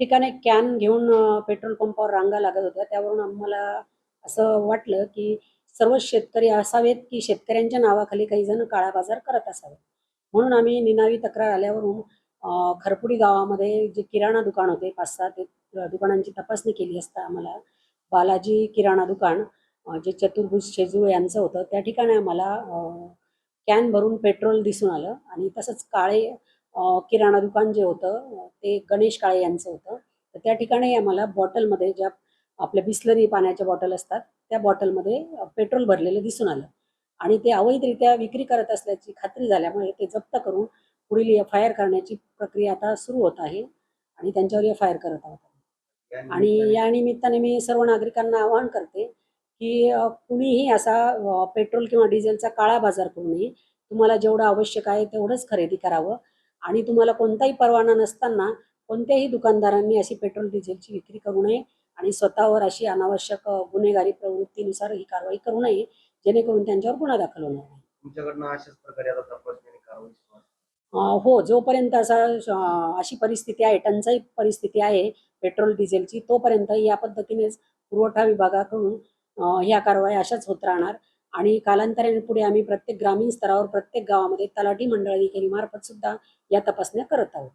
ठिकाणी कॅन घेऊन पेट्रोल पंपावर रांगा लागत होत्या. त्यावरून आम्हाला असं वाटलं, की सर्वच शेतकरी असावेत, की शेतकऱ्यांच्या नावाखाली काही जण काळा बाजार करत असावेत. म्हणून आम्ही निनावी तक्रार आल्यावरून खरपुडी गावामध्ये जे किराणा दुकान होते 5-6 ते दुकानांची तपासणी केली असता आम्हाला बालाजी किराणा दुकान जे चतुर्भुज शेजूळ यांचं होतं. त्या ठिकाणी आम्हाला कॅन भरून पेट्रोल दिसून आलं आणि तसंच काळे किराणा दुकान जे होतं ते गणेश काळे यांचं होतं. तर त्या ठिकाणी आम्हाला बॉटलमध्ये ज्या आपल्या बिसलरी पाण्याच्या बॉटल असतात, त्या बॉटलमध्ये पेट्रोल भरलेलं दिसून आलं आणि ते अवैधरित्या विक्री करत असल्याची खात्री झाल्यामुळे ते जप्त करून पुढील एफ-आय-आर करण्याची प्रक्रिया आता सुरू होत आहे आणि त्यांच्यावर एफ-आय-आर करत आहोत. आणि या निमित्ताने मी सर्व नागरिकांना आवाहन करते, की कुणीही असा पेट्रोल किंवा डिझेलचा काळा बाजार करू नये. तुम्हाला जेवढं आवश्यक आहे तेवढंच खरेदी करावं आणि तुम्हाला कोणताही परवाना नसताना कोणत्याही दुकानदारांनी अशी पेट्रोल डिझेलची विक्री करू नये आणि स्वतःवर अशी अनावश्यक गुन्हेगारी प्रवृत्तीनुसार ही कारवाई करू नये, जेणेकरून त्यांच्यावर गुन्हा दाखल होणार नाही. तुमच्याकडनं अशाच प्रकारे आता तपासणी आणि कारवाई सुरू आहे. हो, जोपर्यंत अशी परिस्थिती आहे, टंचाई परिस्थिती आहे पेट्रोल डिझेलची, तोपर्यंत या पद्धतीनेच पुरवठा विभागाकडून ह्या कारवाया अशाच होत राहणार आणि कालांतराने पुढे आम्ही प्रत्येक ग्रामीण स्तरावर प्रत्येक गावामध्ये तलाठी मंडळ अधिकारी मार्फत सुद्धा या तपासण्या करत आहोत.